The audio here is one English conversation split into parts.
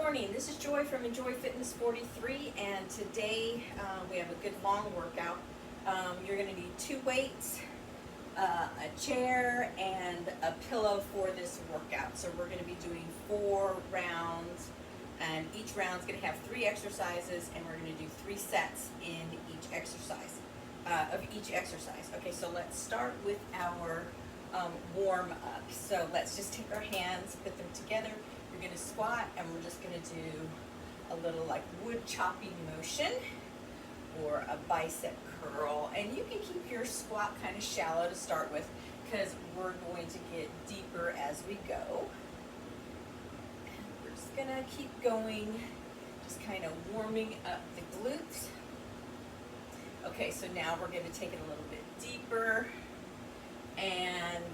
morning, this is Joy from Enjoy Fitness 43, and today we have a good long workout. You're going to need 2 weights, a chair, and a pillow for this workout. So we're going to be doing 4 rounds, and each round is going to have 3 exercises, and we're going to do 3 sets in each exercise, Okay, so let's start with our warm up. So let's just take our hands, put them together. You're going to squat, and we're just going to do a little like wood chopping motion or a bicep curl. And you can keep your squat kind of shallow to start with because we're going to get deeper as we go. And we're just going to keep going, just kind of warming up the glutes. Okay, so now we're going to take it a little bit deeper and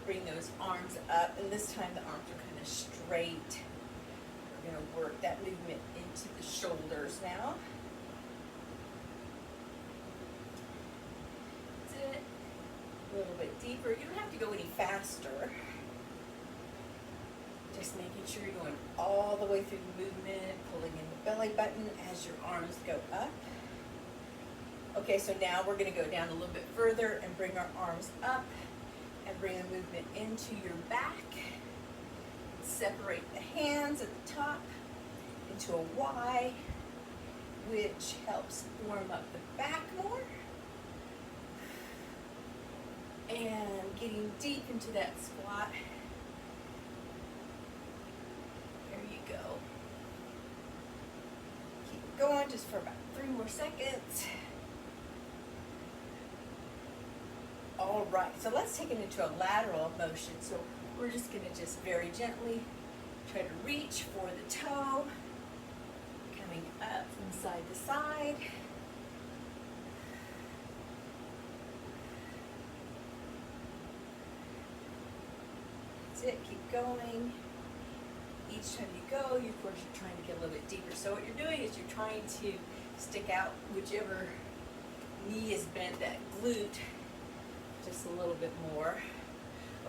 bring those arms up, and this time the arms are kind of straight. We're going to work that movement into the shoulders now. That's it. A little bit deeper. You don't have to go any faster. Just making sure you're going all the way through the movement, pulling in the belly button as your arms go up. Okay, so now we're going to go down a little bit further and bring our arms up and bring the movement into your back. Separate the hands at the top into a Y, which helps warm up the back more. And getting deep into that squat. There you go. Keep it going just for about 3 more seconds. All right, so let's take it into a lateral motion. So we're just going to just very gently try to reach for the toe, coming up from side to side. That's it, keep going. Each time you go, of course, you're trying to get a little bit deeper. So what you're doing is you're trying to stick out whichever knee is bent, that glute, just a little bit more.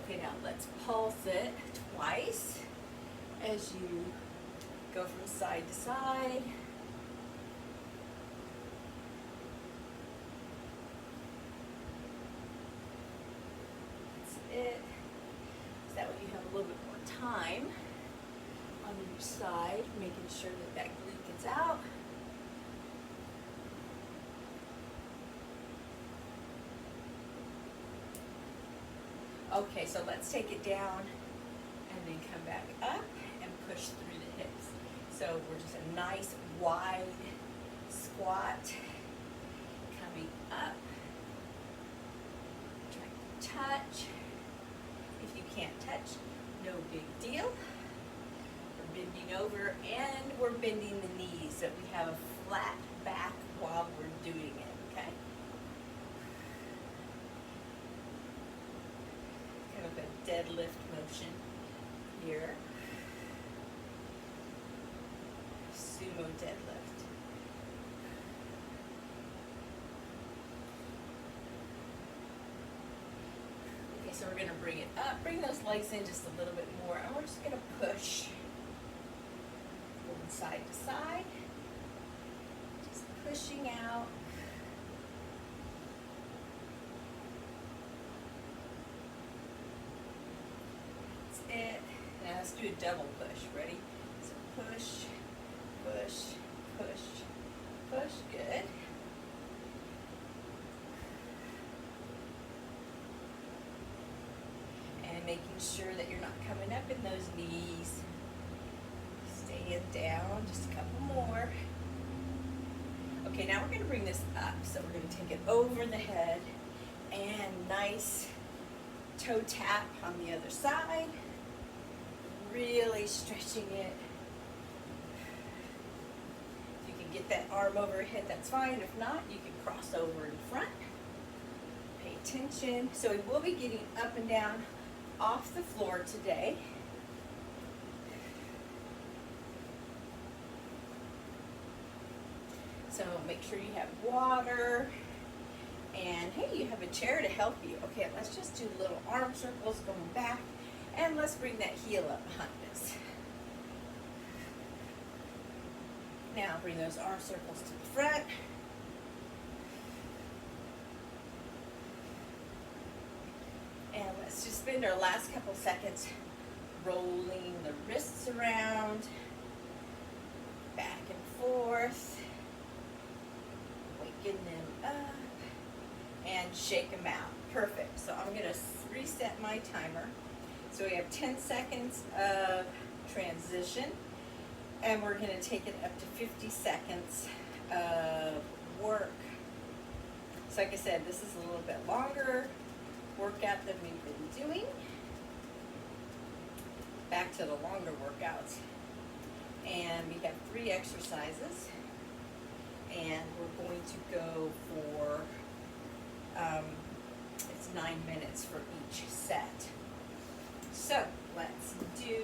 Okay, now let's pulse it twice as you go from side to side. That's it. So that way you have a little bit more time on each side, making sure that that glute gets out. Okay, so let's take it down and then come back up and push through the hips. So we're just a nice wide squat, coming up, trying to touch. If you can't touch, no big deal. We're bending over and we're bending the knees so we have a flat back while we're doing it, okay? A deadlift motion here. Sumo deadlift. Okay, so we're going to bring it up, bring those legs in just a little bit more, and we're just going to push from side to side, just pushing out. It. Now let's do a double push. Ready? So push, push, push, push. Good. And making sure that you're not coming up in those knees. Staying down. Just a couple more. Okay, now we're going to bring this up. So we're going to take it over the head and nice toe tap on the other side. Really stretching it. If you can get that arm overhead, that's fine. If not, you can cross over in front. Pay attention. So we will be getting up and down off the floor today. So make sure you have water. And hey, you have a chair to help you. Okay, let's just do little arm circles going back. And let's bring that heel up behind us. Now bring those arm circles to the front. And let's just spend our last couple seconds rolling the wrists around, back and forth, waking them up, and shake them out. Perfect. So I'm going to reset my timer. So we have 10 seconds of transition, and we're going to take it up to 50 seconds of work. So like I said, this is a little bit longer workout than we've been doing. Back to the longer workouts. And we have 3 exercises, and we're going to go for, it's 9 minutes for each set. So let's do,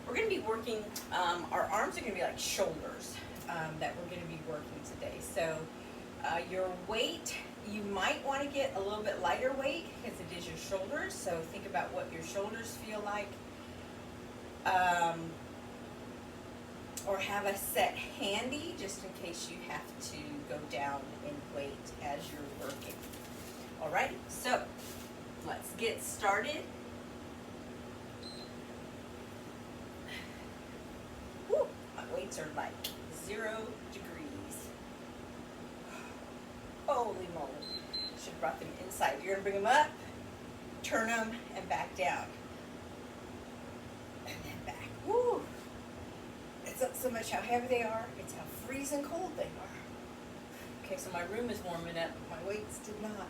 we're going to be working, our arms are going to be like shoulders that we're going to be working today. So your weight, you might want to get a little bit lighter weight because it is your shoulders. So think about what your shoulders feel like. Or have a set handy just in case you have to go down in weight as you're working. Alright, so let's get started. Woo, my weights are like 0 degrees. Holy moly. Should have brought them inside. You're going to bring them up, turn them, and back down. And then back. Woo! It's not so much how heavy they are, it's how freezing cold they are. Okay, so my room is warming up, but my weights did not.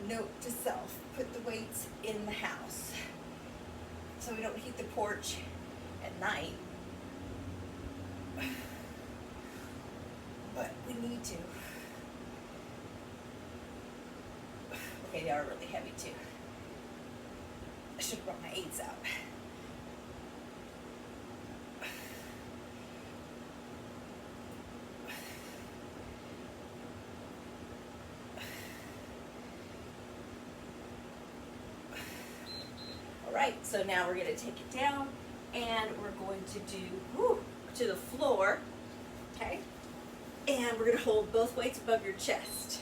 Note to self, put the weights in the house so we don't heat the porch at night. But we need to. Okay, they are really heavy too. I should have brought my 8s out. Alright, so now we're going to take it down and we're going to do to the floor, okay? And we're going to hold both weights above your chest.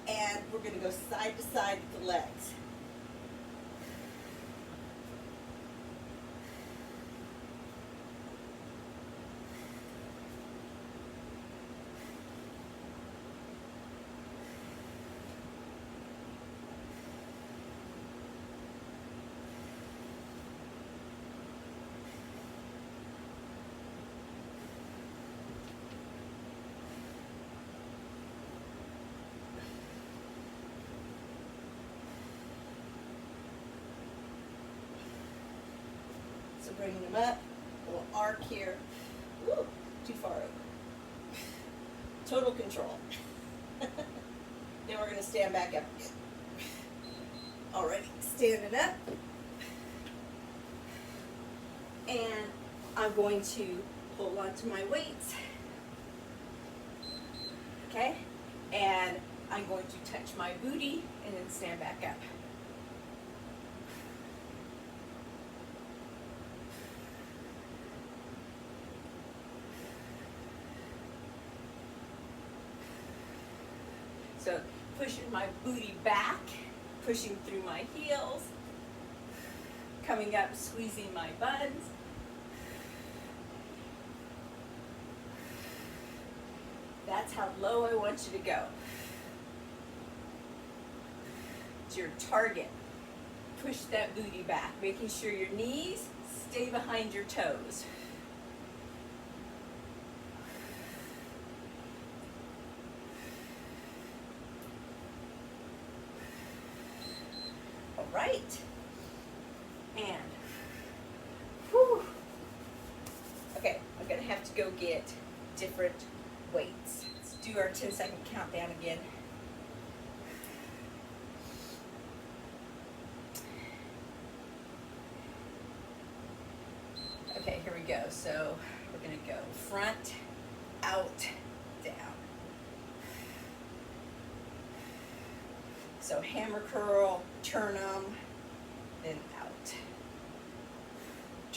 And we're going to go side to side with the legs. So bringing them up, a little arc here. Woo, too far over. Total control. Then we're going to stand back up again. Alrighty, standing up. And I'm going to hold on to my weights. Okay? And I'm going to touch my booty and then stand back up. So pushing my booty back, pushing through my heels, coming up, squeezing my buns. That's how low I want you to go. It's your target. Push that booty back, making sure your knees stay behind your toes. Right, and whew. Okay, I'm gonna have to go get different weights. Let's do our 10-second countdown again. Okay, here we go. So we're gonna go front, out, down. So hammer curl, turn them, then out.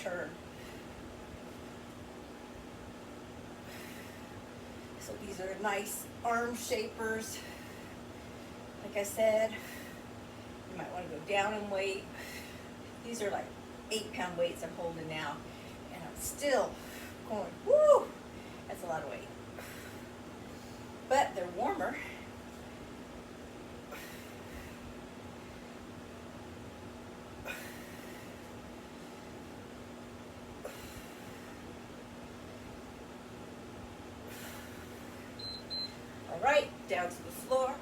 turn. So these are nice arm shapers. Like I said, you might want to go down in weight. These are like 8-pound weights I'm holding now, and I'm still going, woo, that's a lot of weight. But they're warmer. All right, down to the floor.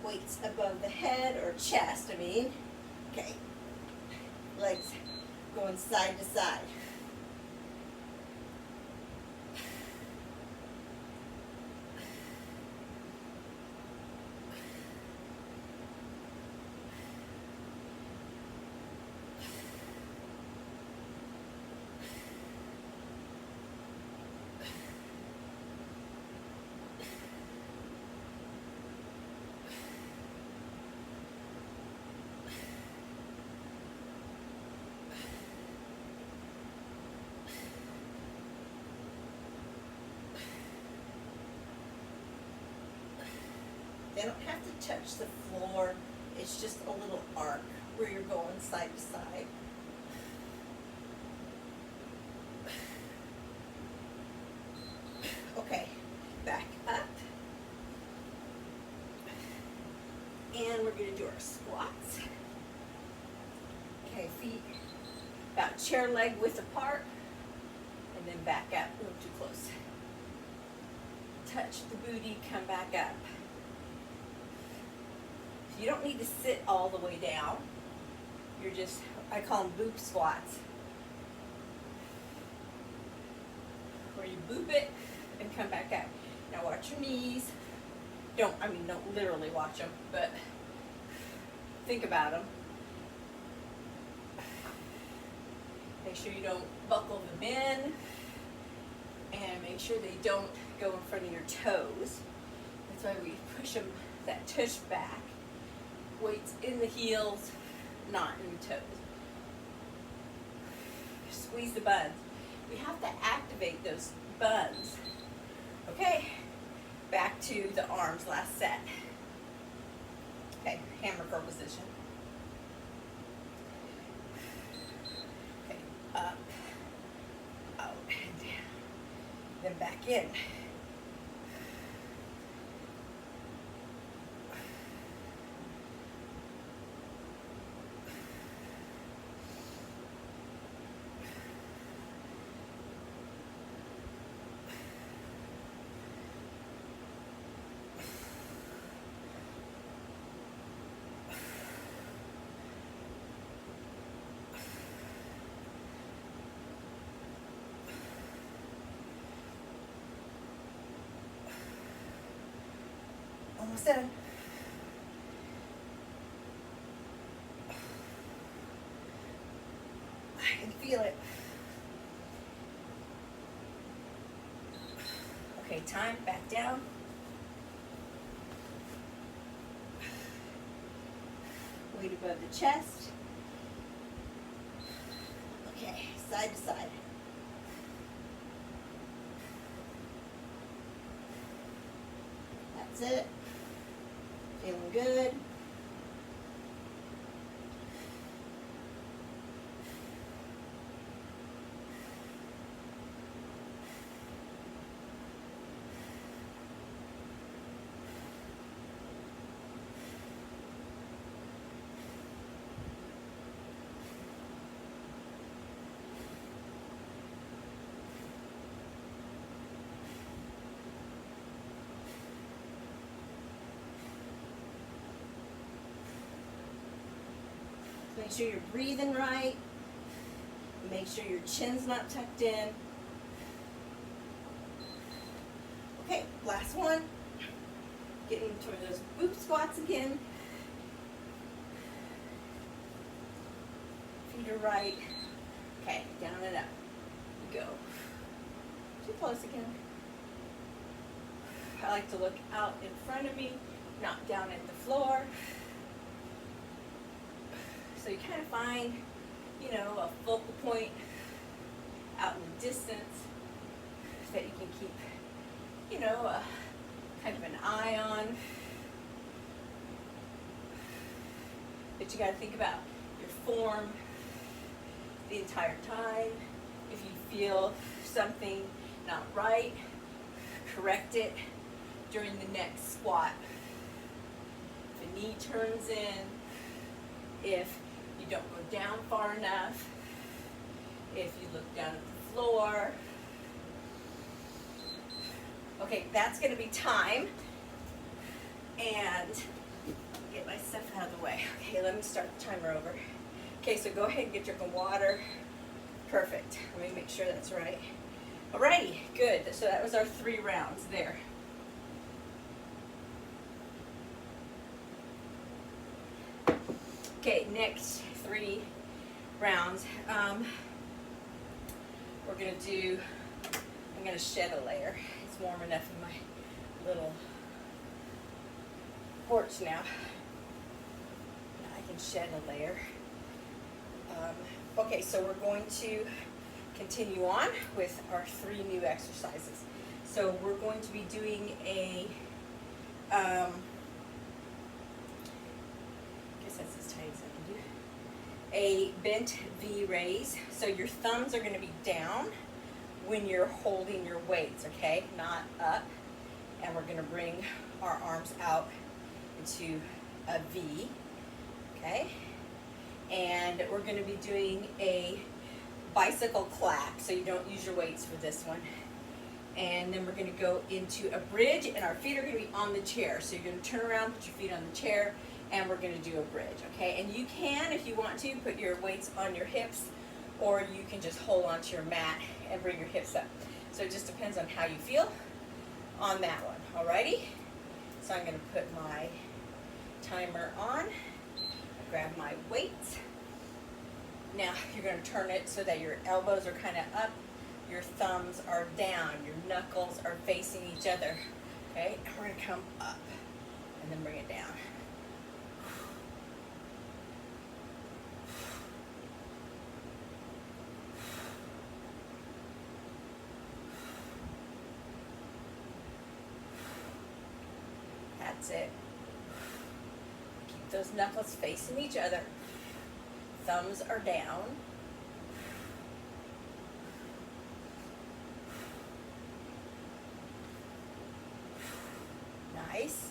Weights above the head, or chest, I mean. Okay. Legs going side to side. They don't have to touch the floor. It's just a little arc where you're going side to side. Okay, back up. And we're going to do our squats. Okay, feet about chair leg width apart. And then back up. A little too close. Touch the booty, come back up. You don't need to sit all the way down. You're just, I call them boop squats. Where you boop it and come back up. Now watch your knees. Don't literally watch them, but think about them. Make sure you don't buckle them in, and make sure they don't go in front of your toes. That's why we push them, that tush back. Weights in the heels, not in the toes. Squeeze the buns. We have to activate those buns. Okay, back to the arms, last set. Okay, hammer curl position. Okay, up, out, and down. Then back in. Almost done. I can feel it. Okay, time, back down. Weight above the chest. Okay, side to side. That's it. Feeling good. Make sure you're breathing right. Make sure your chin's not tucked in. Okay, last one. Getting toward those boop squats again. Feet are right. Okay, down and up. Go. Too close again. I like to look out in front of me, not down at the floor. So you kind of find you know, a focal point out in the distance that you can keep, you know, kind of an eye on. But you got to think about your form the entire time. If you feel something not right, correct it during the next squat. If the knee turns in, if you don't go down far enough, if you look down at the floor. Okay, that's going to be time. And get my stuff out of the way. Okay, let me start the timer over. Okay, so go ahead and get your water. Perfect. Let me make sure that's right. Alrighty, good. So that was our 3 rounds there. Okay, next 3 rounds. We're going to do, I'm going to shed a layer. It's warm enough in my little porch now. I can shed a layer. Okay, so we're going to continue on with our 3 new exercises. So we're going to be doing a, I guess that's as tight as I can do, a bent V raise. So your thumbs are going to be down when you're holding your weights, okay, not up. And we're going to bring our arms out into a V, okay? And we're going to be doing a bicycle clap, so you don't use your weights for this one. And then we're going to go into a bridge, and our feet are going to be on the chair. So you're going to turn around, put your feet on the chair, and we're going to do a bridge, okay? And you can, if you want to, put your weights on your hips, or you can just hold onto your mat and bring your hips up. So it just depends on how you feel on that one, alrighty? So I'm going to put my timer on. Grab my weights. Now you're going to turn it so that your elbows are kind of up, your thumbs are down, your knuckles are facing each other. Okay, and we're going to come up and then bring it down. That's it. Those knuckles facing each other. Thumbs are down. Nice.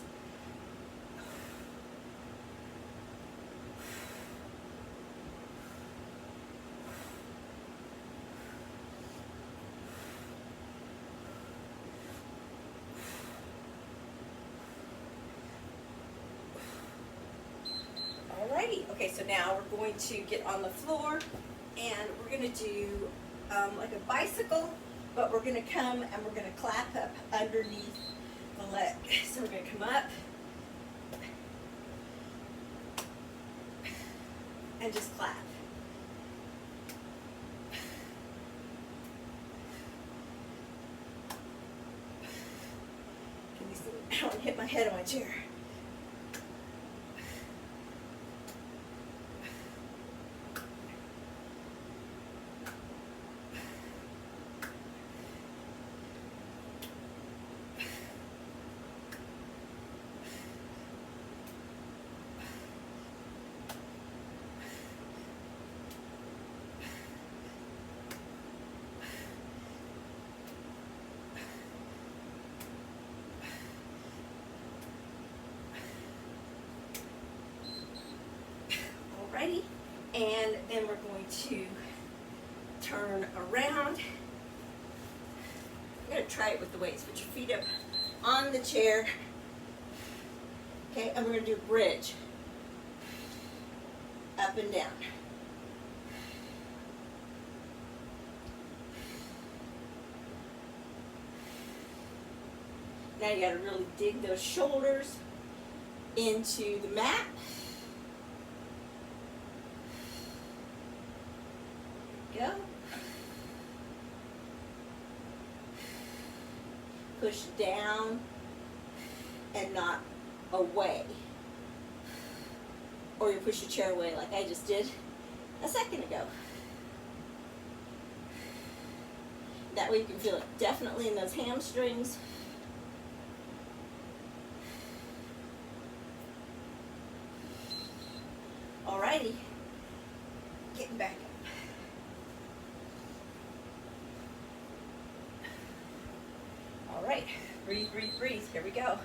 Alrighty, okay, so now we're going to get on the floor and we're going to do like a bicycle, but we're going to come and we're going to clap up underneath the leg. So we're going to come up and just clap. Can you see? I don't hit my head on my chair. Alrighty, and then we're going to turn around. I'm going to try it with the weights. Put your feet up on the chair. Okay, and we're going to do a bridge. Up and down. Now you got to really dig those shoulders into the mat. Go. Push down and not away. Or you push your chair away like I just did. a second ago. That way you can feel it definitely in those hamstrings. Alrighty, getting back up. All right, breathe, breathe, breathe. Here we go.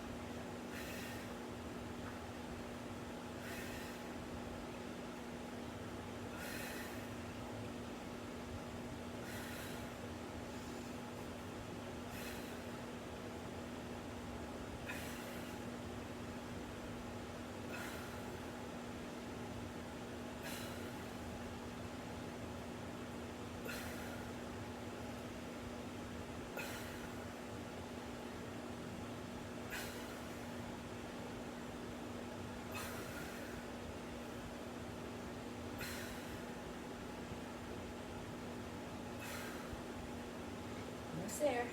Almost there.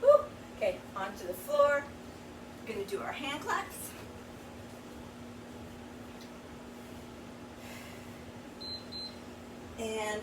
Woo. Okay, onto the floor. We're going to do our hand claps. And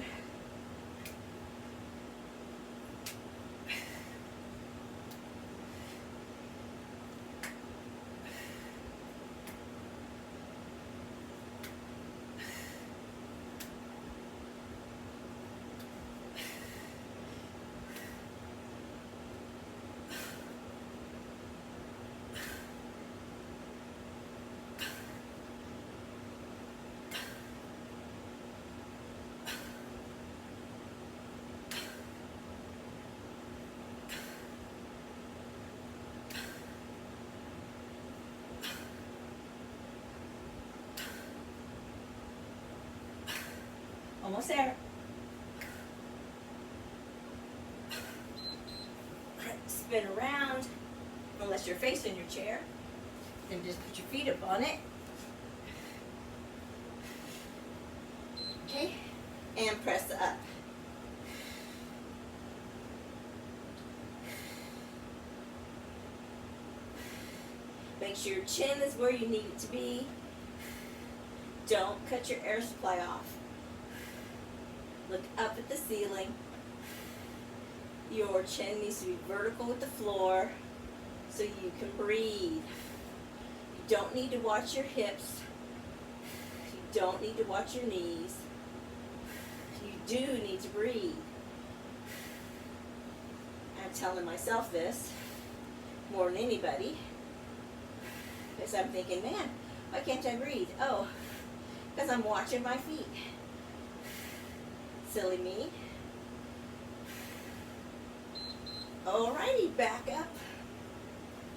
almost there. Spin around, unless you're facing your chair. Then just put your feet up on it. Okay, and press up. Make sure your chin is where you need it to be. Don't cut your air supply off. Look up at the ceiling. Your chin needs to be vertical with the floor so you can breathe. You don't need to watch your hips. You don't need to watch your knees. You do need to breathe. I'm telling myself this more than anybody because I'm thinking, man, why can't I breathe? Oh, because I'm watching my feet. Silly me. Alrighty, back up.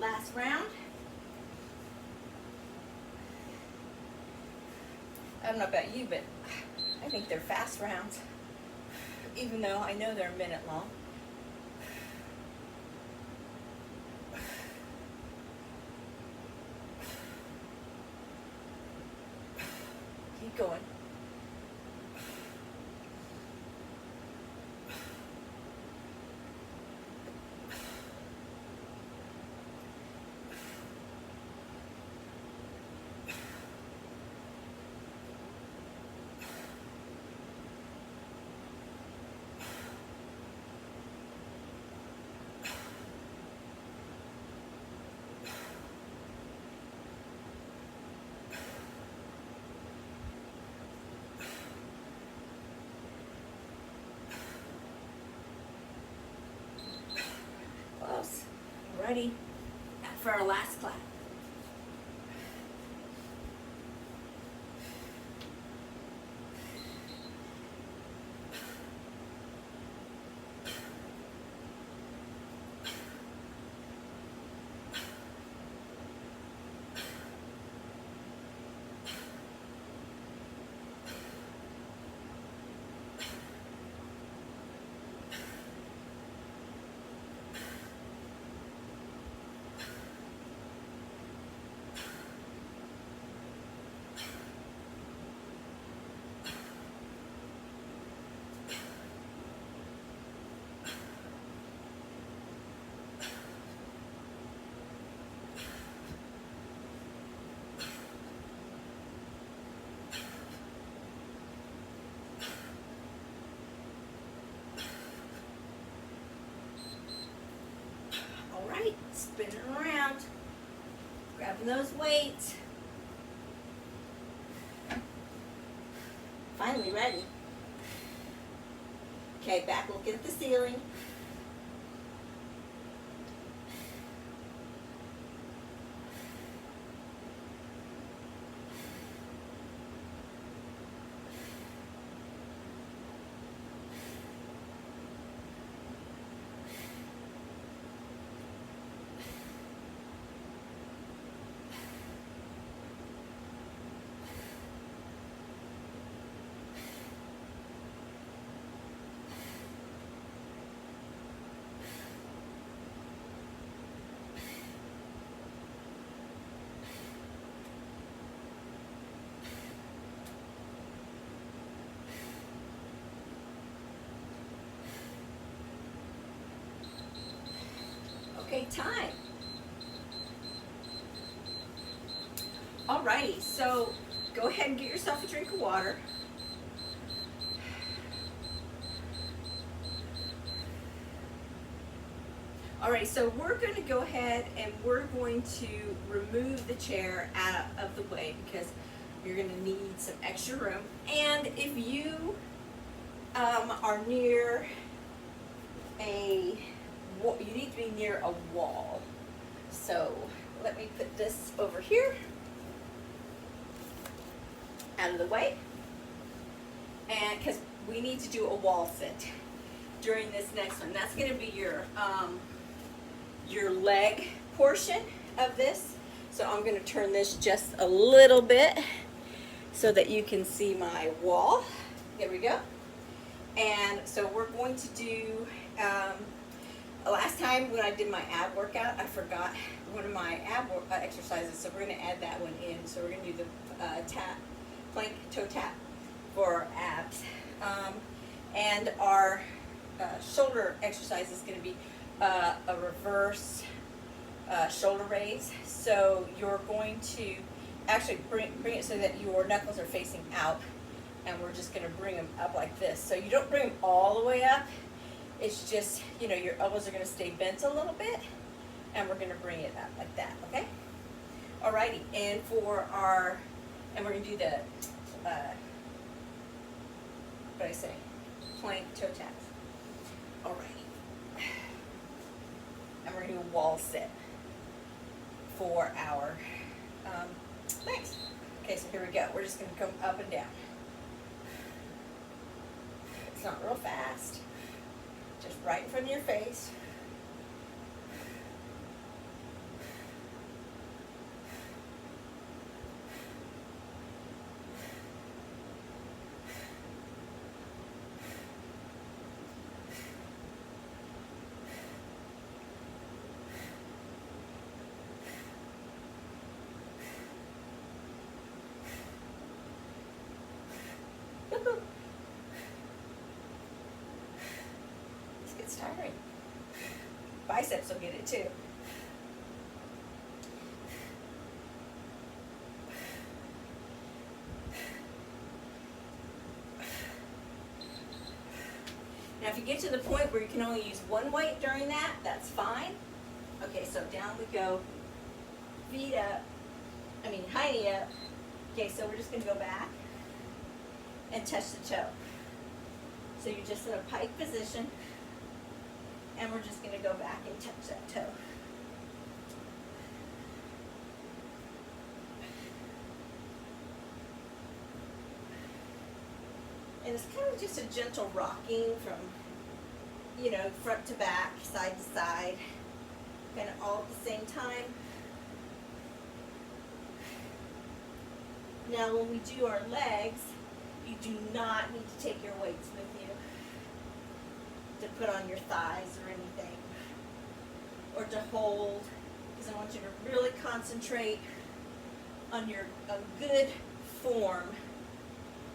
Last round. I don't know about you, but I think they're fast rounds, even though I know they're a minute long. Keep going. Close. Ready for our last clap. right, spinning around, grabbing those weights. Finally ready. Okay, back looking at the ceiling. Okay, time. Alrighty, so go ahead and get yourself a drink of water. Alright, so we're going to go ahead and we're going to remove the chair out of the way because you're going to need some extra room. And if you are near you need to be near a wall. So let me put this over here, out of the way, and because we need to do a wall sit during this next one. That's going to be your leg portion of this. So I'm going to turn this just a little bit so that you can see my wall. There we go. And so we're going to do, last time when I did my ab workout, I forgot one of my ab exercises, so we're going to add that one in. So we're going to do the plank toe tap for our abs. And our shoulder exercise is going to be a reverse shoulder raise. So you're going to actually bring it so that your knuckles are facing out, and we're just going to bring them up like this. So you don't bring them all the way up. It's just, you know, your elbows are going to stay bent a little bit, and we're going to bring it up like that, okay? Alrighty, and and we're going to do the, what did I say? Plank toe taps. Alrighty. And we're going to do a wall sit for our legs. Okay, so here we go. We're just going to come up and down. It's not real fast. Just right in front of your face. This gets tiring. Biceps will get it too. Now if you get to the point where you can only use one weight during that, that's fine. Okay, so down we go. Feet up. Hiney up. Okay, so we're just going to go back and touch the toe. So you're just in a pike position, and we're just going to go back and touch that toe. And it's kind of just a gentle rocking from, you know, front to back, side to side, kind of all at the same time. Now when we do our legs, you do not need to take your weights with you to put on your thighs or anything, or to hold, because I want you to really concentrate on a good form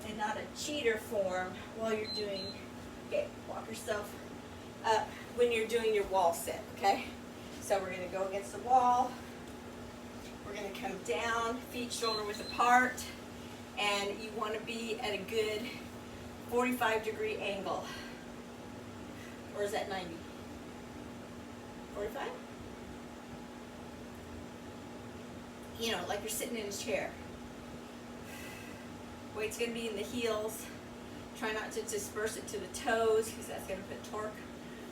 and not a cheater form while you're doing, okay, walk yourself up when you're doing your wall sit, okay? So we're going to go against the wall. We're going to come down, feet shoulder width apart, and you want to be at a good 45-degree angle. Or is that 90? 45? you know, like you're sitting in a chair. Weight's going to be in the heels. Try not to disperse it to the toes because that's going to put torque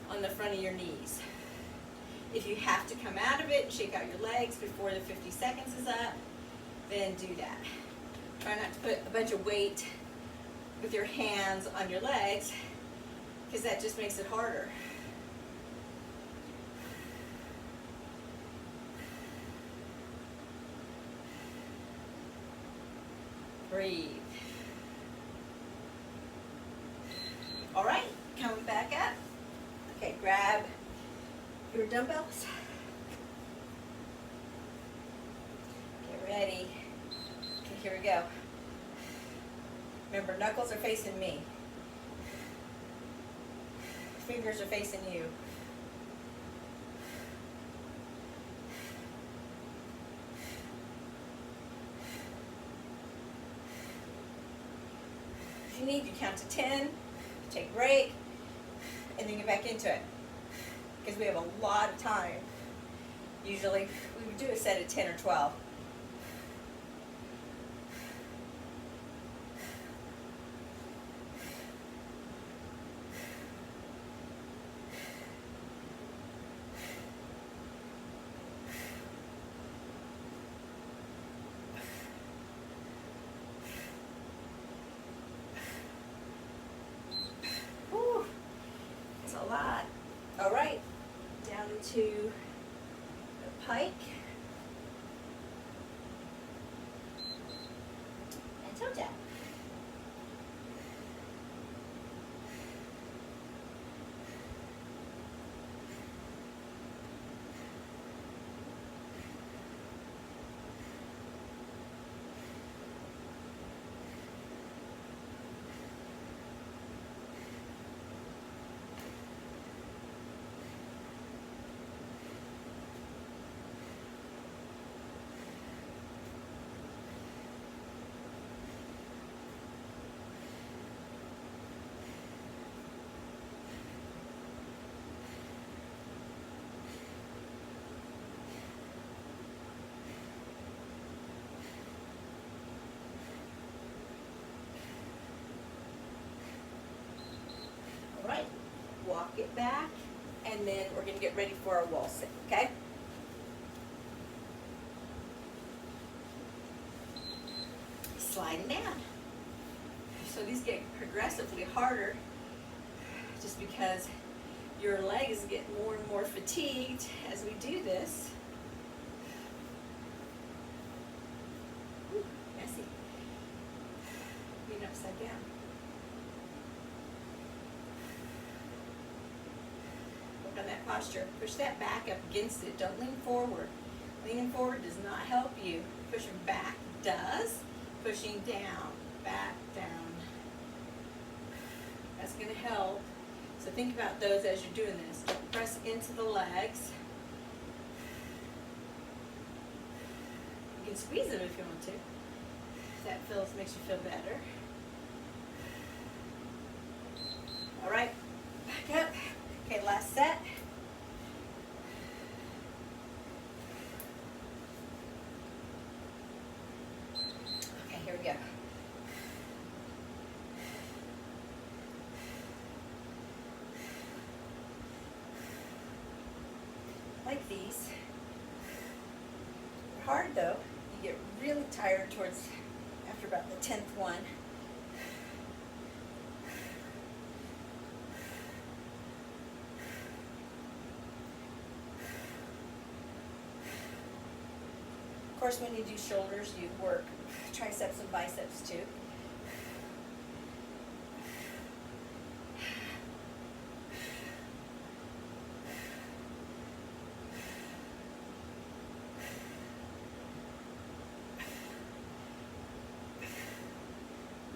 on the front of your knees. If you have to come out of it and shake out your legs before the 50 seconds is up, then do that. Try not to put a bunch of weight with your hands on your legs because that just makes it harder. Breathe. All right, coming back up. Okay, grab your dumbbells. Get ready. Okay, here we go. Remember, knuckles are facing me. Fingers are facing you. If you need, you count to 10, take a break, and then get back into it. Because we have a lot of time. Usually, we would do a set of 10 or 12. Whew, that's a lot. All right, down into the pike and toe tap. All right, walk it back, and then we're going to get ready for our wall sit, okay? Sliding down. So these get progressively harder just because your legs get more and more fatigued as we do this. Ooh, messy. Being upside down. Work on that posture. Push that back up against it. Don't lean forward. Leaning forward does not help you. Pushing back does. Pushing down, back, down. That's going to help. So think about those as you're doing this. Don't press into the legs. You can squeeze them if you want to. That makes you feel better. All right, back up. Okay, last set. Okay, here we go. Like these. They're hard though. You get really tired towards after about the 10th one. Of course, when you do shoulders, you work triceps and biceps too.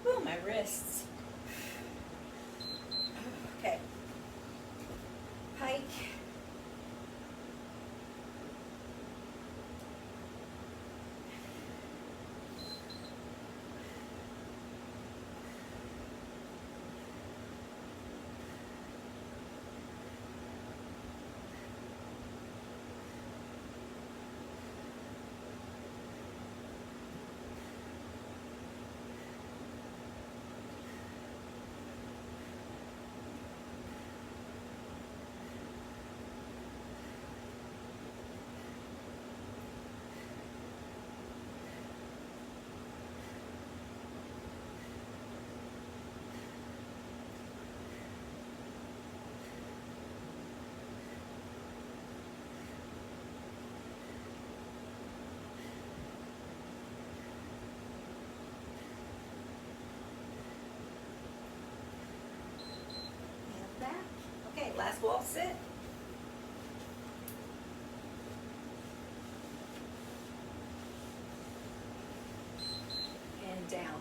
Ooh, my wrists. Okay. Pike. last wall sit. And down.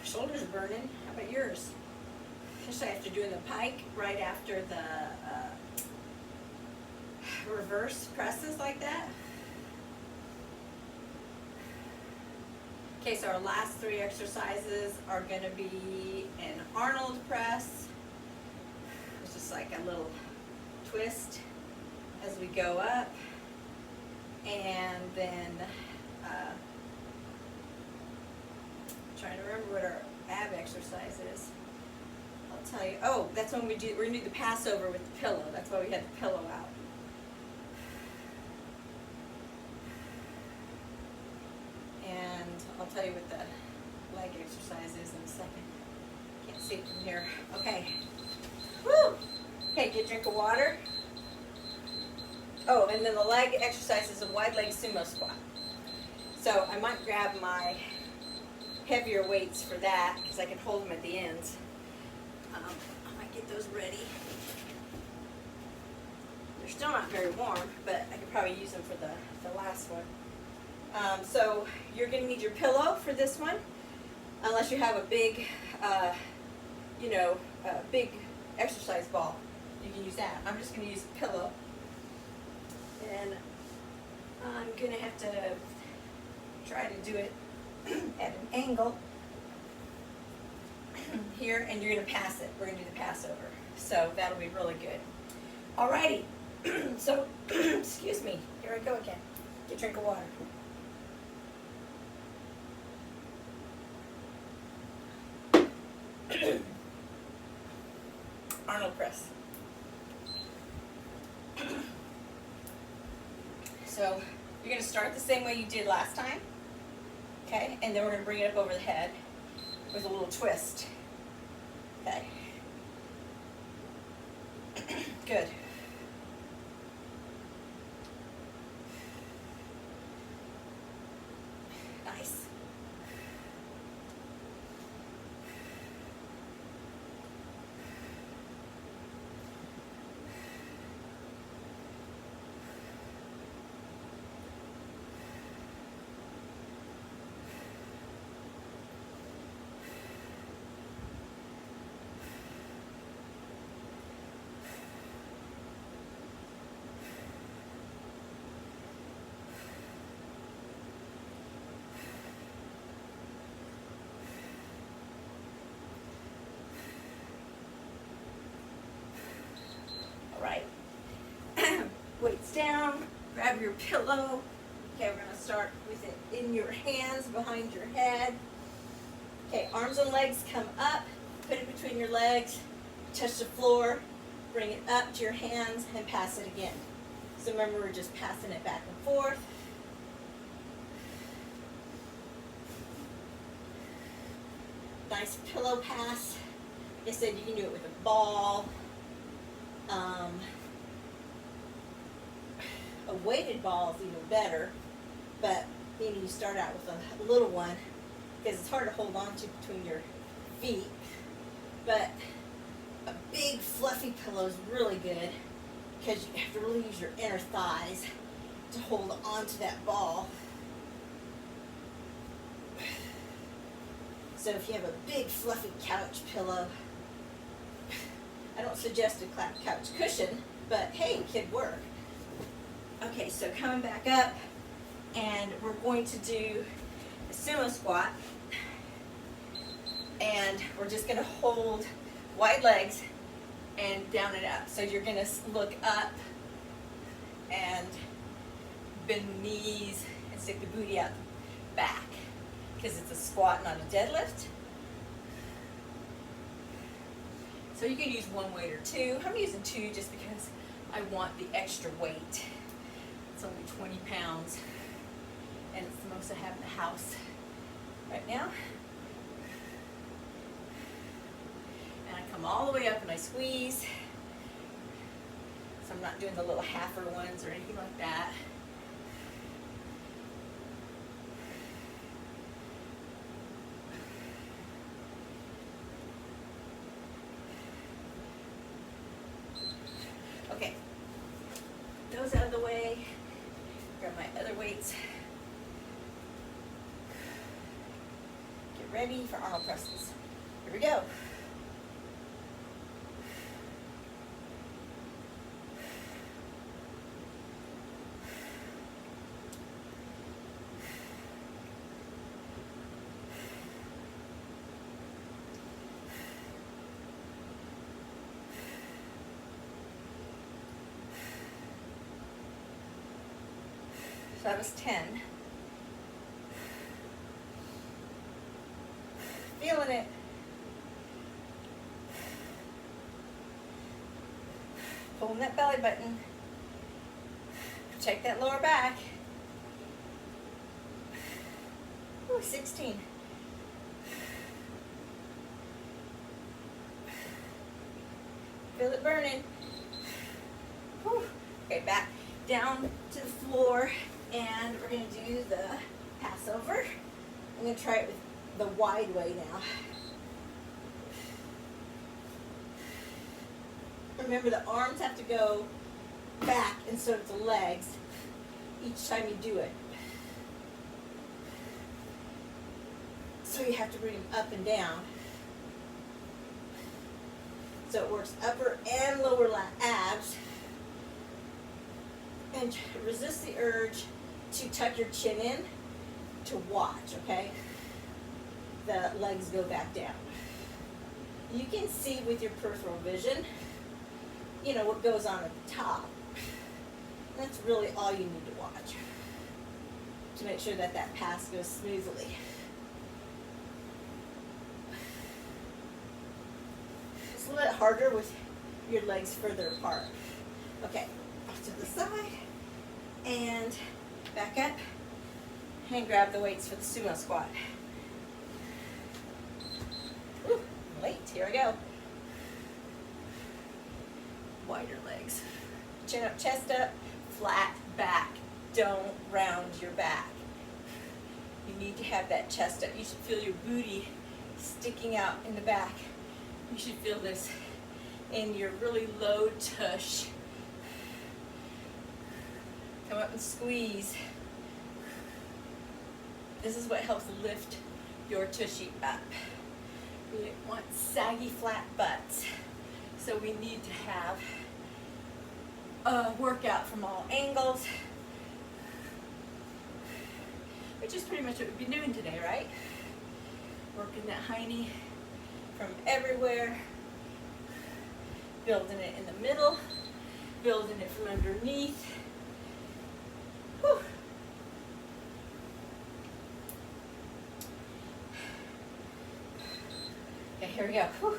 Shoulders burning. How about yours? Especially after doing the pike, right after the reverse presses like that. Okay, so our last 3 exercises are going to be an Arnold Press. It's just like a little twist as we go up. And then, trying to remember what our ab exercise is. I'll tell you. Oh, that's when we're going to do the Passover with the pillow. That's why we had the pillow out. And I'll tell you what the leg exercise is in a second. Can't see it from here. Okay. Woo! Okay, get a drink of water. Oh, and then the leg exercise is a wide leg sumo squat. So I might grab my heavier weights for that because I can hold them at the ends. I might get those ready. They're still not very warm, but I could probably use them for the last one. So you're going to need your pillow for this one, unless you have a big, big exercise ball. You can use that. I'm just going to use a pillow. And I'm going to have to try to do it at an angle here, and you're going to pass it. We're going to do the Passover. So that'll be really good. Alrighty. So, excuse me. Here I go again. Get a drink of water. Arnold Press. So you're going to start the same way you did last time, okay? And then we're going to bring it up over the head with a little twist, okay? Good. Nice. Weights down, grab your pillow. Okay, we're going to start with it in your hands behind your head. Okay, arms and legs come up, put it between your legs, touch the floor, bring it up to your hands, and pass it again. So remember, we're just passing it back and forth. Nice pillow pass. Like I said, you can do it with a ball. A weighted ball is even better, but maybe you start out with a little one because it's hard to hold on to between your feet. But a big fluffy pillow is really good because you have to really use your inner thighs to hold on to that ball. So if you have a big fluffy couch pillow, I don't suggest a couch cushion, but hey, it could work. Okay, so coming back up, and we're going to do a sumo squat, and we're just going to hold wide legs and down and up. So you're going to look up and bend the knees and stick the booty out back because it's a squat, not a deadlift. So you can use one weight or two. I'm using two just because I want the extra weight. It's only 20 pounds, and it's the most I have in the house right now. And I come all the way up and I squeeze. So I'm not doing the little halfer ones or anything like that. way. Grab my other weights. Get ready for Arnold presses. Here we go. So that was 10. Feeling it. Pulling that belly button. Check that lower back. Ooh, 16. Feel it burning. Whew. Okay, back down to the floor, and we're going to do the Passover. I'm going to try it with the wide way now. Remember, the arms have to go back, and so do the legs each time you do it. So you have to bring them up and down. So it works upper and lower abs. And resist the urge to tuck your chin in to watch, okay? The legs go back down. You can see with your peripheral vision, you know, what goes on at the top. That's really all you need to watch to make sure that that pass goes smoothly. It's a little bit harder with your legs further apart. Okay, off to the side and back up and grab the weights for the Sumo Squat. Ooh, late, here we go. Wider legs. Chin up, chest up, flat back. Don't round your back. You need to have that chest up. You should feel your booty sticking out in the back. You should feel this in your really low tush. Come up and squeeze. This is what helps lift your tushy up. We want saggy, flat butts. So we need to have a workout from all angles, which is pretty much what we've been doing today, right? Working that hiney from everywhere, building it in the middle, building it from underneath. Whew. Okay, here we go. Whew.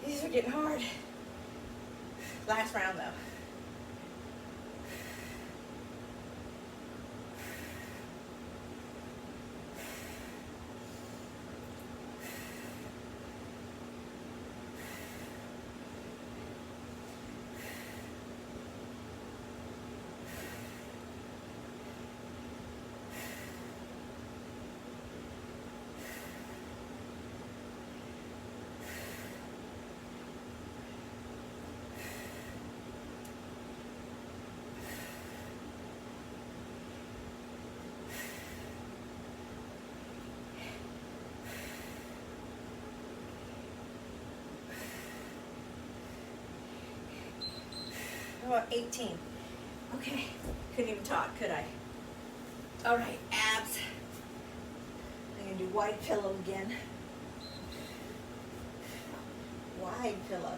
These are getting hard. Last round though. How about 18? Okay, couldn't even talk, could I? All right, abs. I'm gonna do wide pillow again. Wide pillow.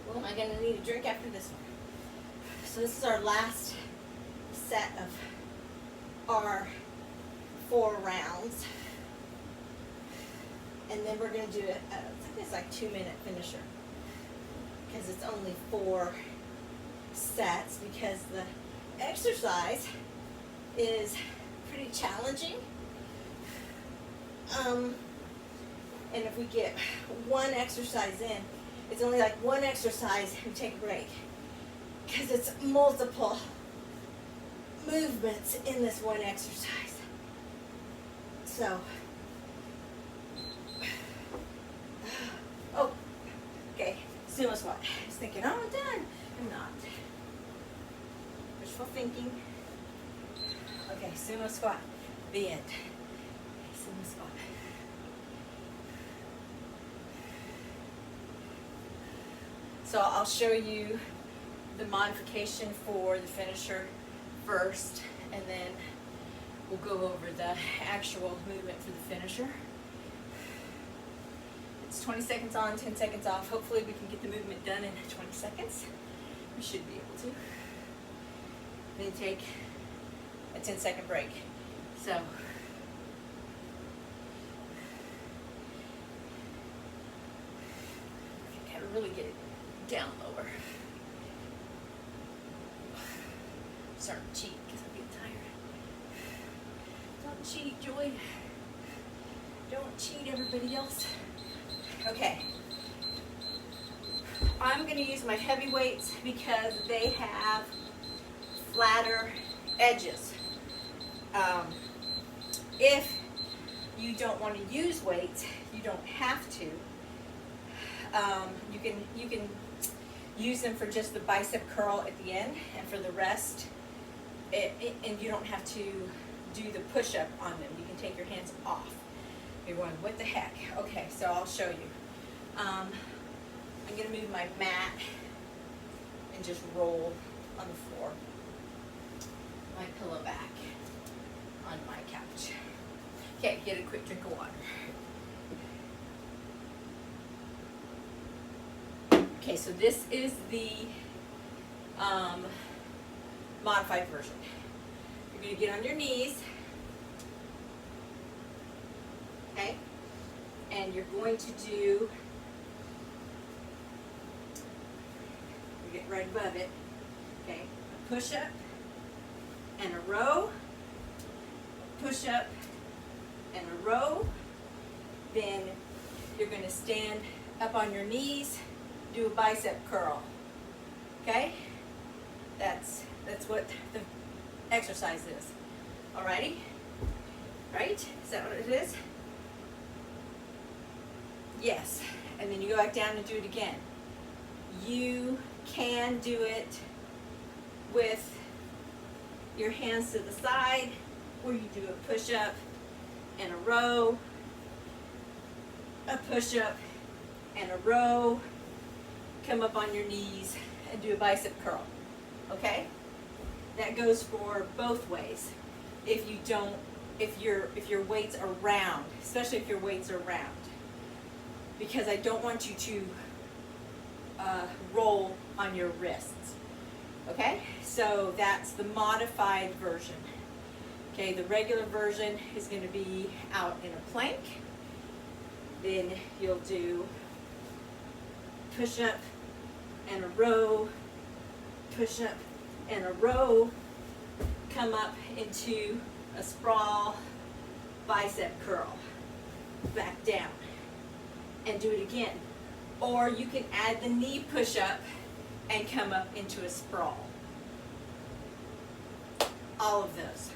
What am I gonna need a drink after this one? So this is our last set of our 4 rounds. And then we're going to do I think it's like 2-minute finisher, because it's only 4 sets, because the exercise is pretty challenging. And if we get 1 exercise in, it's only like 1 exercise and take a break, because it's multiple movements in this 1 exercise. So, oh, Sumo squat. I was thinking, oh, I'm done. I'm not. Wishful thinking. Okay, sumo squat. The end. Sumo squat. So I'll show you the modification for the finisher first, and then we'll go over the actual movement for the finisher. It's 20 seconds on, 10 seconds off. Hopefully we can get the movement done in 20 seconds. We should be able to. Then take a 10-second break. So gotta really get it down lower. I'm starting to cheat because I'm getting tired. Don't cheat, Joy. Don't cheat, everybody else. Okay. I'm going to use my heavy weights because they have flatter edges. If you don't want to use weights, you don't have to. You can use them for just the bicep curl at the end, and for the rest, and you don't have to do the push-up on them. You can take your hands off. You're going, what the heck? Okay, so I'll show you. I'm going to move my mat and just roll on the floor. My pillow back on my couch. Okay, get a quick drink of water. Okay, so this is the modified version. You're going to get on your knees. Okay? And you're going to do, you get right above it, okay, a push-up and a row, a push-up and a row. Then you're going to stand up on your knees, do a bicep curl. Okay? That's what the exercise is. Alrighty? Right? Is that what it is? Yes. And then you go back down and do it again. You can do it with your hands to the side, or you do a push-up and a row, a push-up and a row, come up on your knees and do a bicep curl. Okay? That goes for both ways. If your weights are round, especially if your weights are round, because I don't want you to roll on your wrists. Okay? So that's the modified version. Okay, the regular version is going to be out in a plank. Then you'll do push-up and a row, push-up and a row, come up into a sprawl, bicep curl, back down, and do it again. Or you can add the knee push-up and come up into a sprawl. All of those.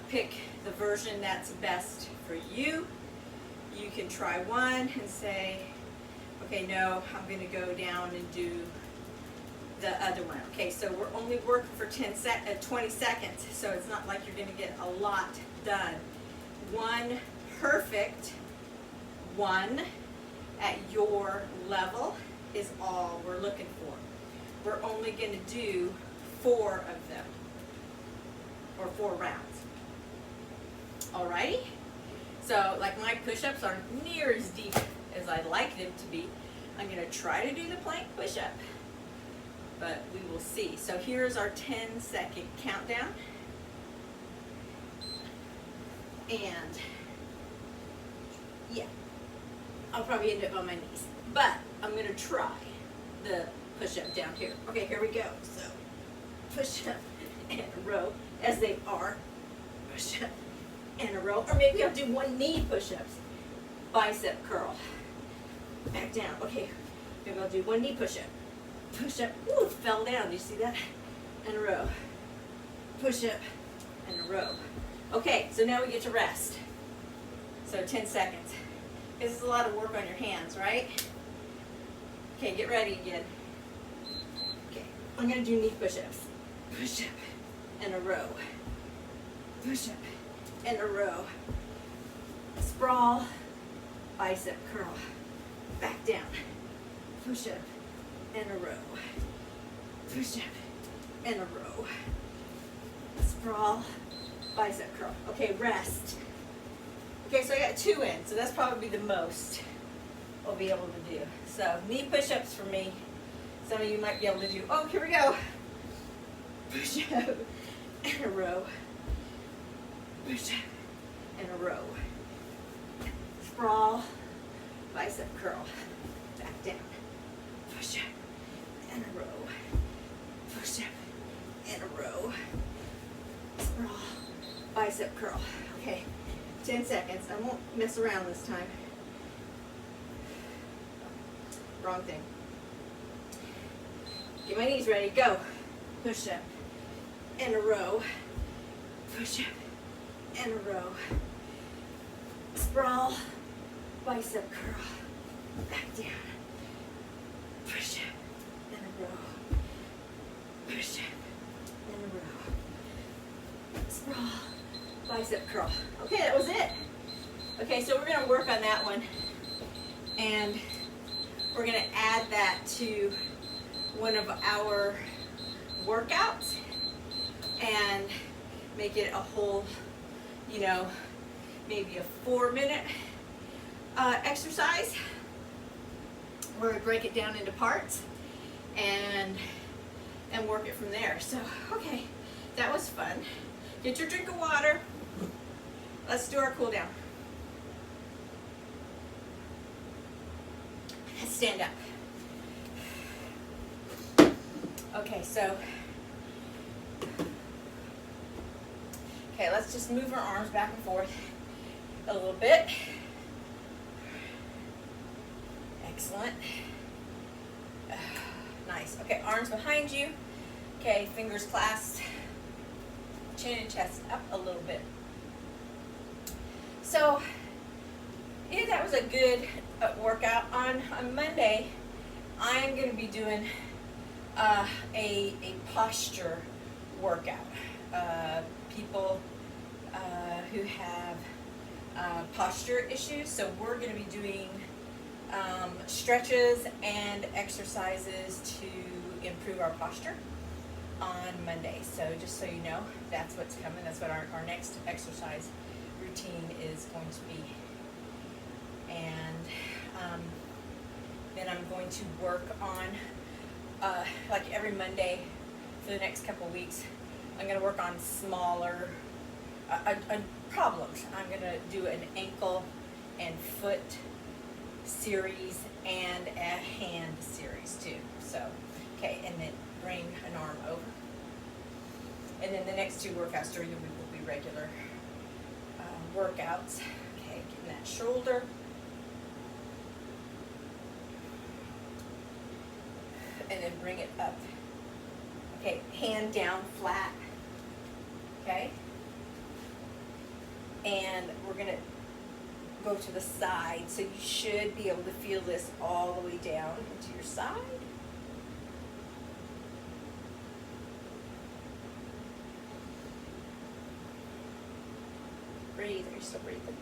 Pick the version that's best for you. You can try one and say, okay, no, I'm going to go down and do the other one. Okay, so we're only working for 20 seconds, so it's not like you're going to get a lot done. One perfect one at your level is all we're looking for. We're only going to do 4 of them, or 4 rounds. Alrighty? So, like, my push-ups aren't near as deep as I'd like them to be. I'm going to try to do the plank push-up, but we will see. So here's our 10-second countdown. And, yeah, I'll probably end up on my knees. But I'm going to try the push-up down here. Okay, here we go. So, push-up and a row, as they are. Push-up and a row. Or maybe I'll do 1 knee push-ups. Bicep curl. Back down. Okay, maybe I'll do 1 knee push-up. Push-up. Ooh, it fell down. Do you see that? And a row. Push-up and a row. Okay, so now we get to rest. So 10 seconds. This is a lot of work on your hands, right? Okay, get ready again. Okay, I'm gonna do knee push-ups. Push-up in a row. Push-up in a row. Sprawl, bicep curl. Back down. Push-up in a row. Push-up in a row. Sprawl, bicep curl. Okay, rest. Okay, so I got 2 in, so that's probably the most I'll be able to do. So knee push-ups for me. Some of you might be able to do, oh, here we go. Push-up in a row. Push-up in a row. Sprawl, bicep curl. Back down. Push-up in a row. Push-up in a row. Sprawl, bicep curl. Okay, 10 seconds. I won't mess around this time. Wrong thing. Get my knees ready. Go. Push up in a row. Push up in a row. Sprawl, bicep curl. Back down. Push up in a row. Push up in a row. Sprawl, bicep curl. Okay, that was it. Okay, so we're gonna work on that one, and we're gonna add that to one of our workouts and make it a whole, you know, maybe a 4-minute exercise where we break it down into parts and work it from there. So, okay, that was fun. Get your drink of water. Let's do our cool down. Let's stand up. Okay, so, okay, let's just move our arms back and forth a little bit. Excellent. Nice. Okay, arms behind you. Okay, fingers clasped. Chin and chest up a little bit. So, yeah, that was a good workout. On Monday, I'm going to be doing a posture workout. People who have posture issues, so we're going to be doing stretches and exercises to improve our posture on Monday. So just so you know, that's what's coming. That's what our next exercise routine is going to be. And then I'm going to work on, like every Monday for the next couple weeks, I'm going to work on smaller problems. I'm going to do an ankle and foot series and a hand series too. So, okay, and then bring an arm over. And then the next 2 workouts during the week will be regular workouts. Okay, getting that shoulder. And then bring it up. Okay, hand down flat. Okay? And we're going to go to the side. So you should be able to feel this all the way down to your side. Breathe. Are you still breathing?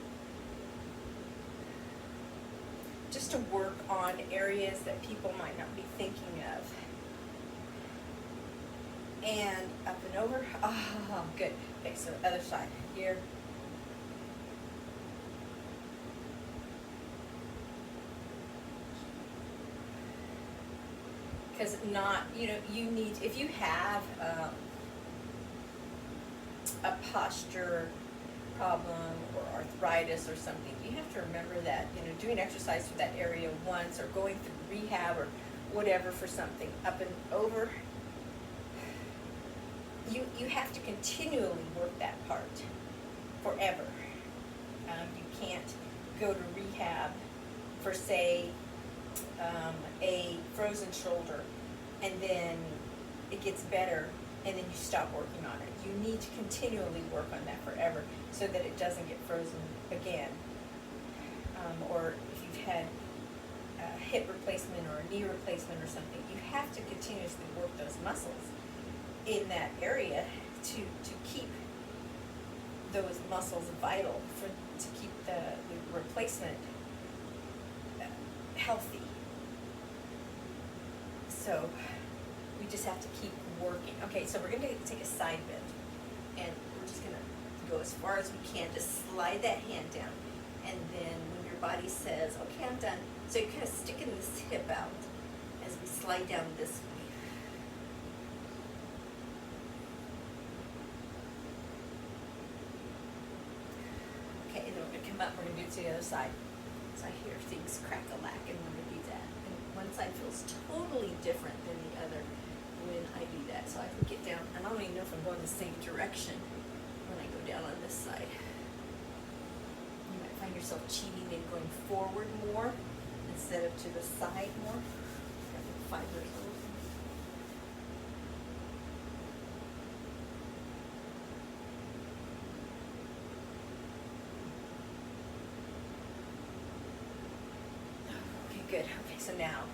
Just to work on areas that people might not be thinking of. And up and over. Oh, good. Okay, so other side. Here. Because not, you know, you need, if you have a posture problem or arthritis or something, you have to remember that, you know, doing exercise for that area once or going through rehab or whatever for something up and over, you have to continually work that part forever. You can't go to rehab for, say, a frozen shoulder and then it gets better and then you stop working on it. You need to continually work on that forever so that it doesn't get frozen again. Or if you've had hip replacement or a knee replacement or something, you have to continuously work those muscles in that area to keep those muscles vital, to keep the replacement healthy. So we just have to keep working. Okay, so we're going to take a side bend, and we're just going to go as far as we can. Just slide that hand down, and then when your body says, okay, I'm done, so you're kind of sticking this hip out as we slide down this way. Okay, and then we're going to come up, we're going to do it to the other side. So I hear things crack-a-lack, and we're going to do that. And one side feels totally different than the other when I do that. So I can get down, and I don't even know if I'm going the same direction when I go down on this side. You might find yourself cheating and going forward more instead of to the side more. Got the fibers a little. Okay, good. Okay, so now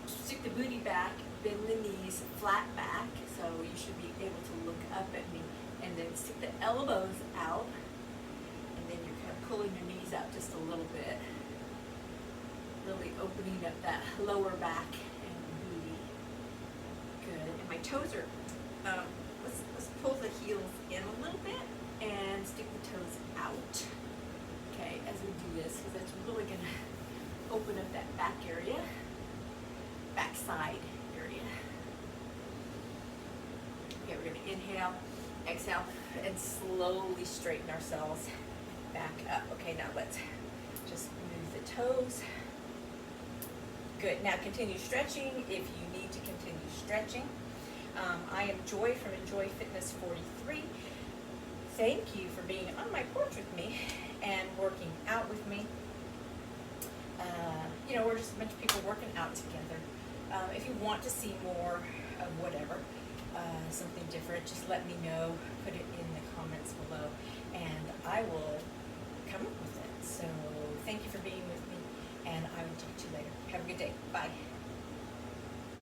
stick the booty back, bend the knees flat back, so you should be able to look up at me, and then stick the elbows out, and then you're kind of pulling your knees out just a little bit, really opening up that lower back and booty. Good. And my toes are, let's pull the heels in a little bit and stick the toes out. Okay, as we do this, because that's really going to open up that back area, backside area. Okay, we're going to inhale, exhale, and slowly straighten ourselves back up. Okay, now let's just move the toes. Good. Now continue stretching if you need to continue stretching. I am Joy from Enjoy Fitness 43. Thank you for being on my porch with me and working out with me. We're just a bunch of people working out together. If you want to see more of whatever, something different, just let me know. Put it in the comments below, and I will come up with it. So thank you for being with me, and I will talk to you later. Have a good day. Bye.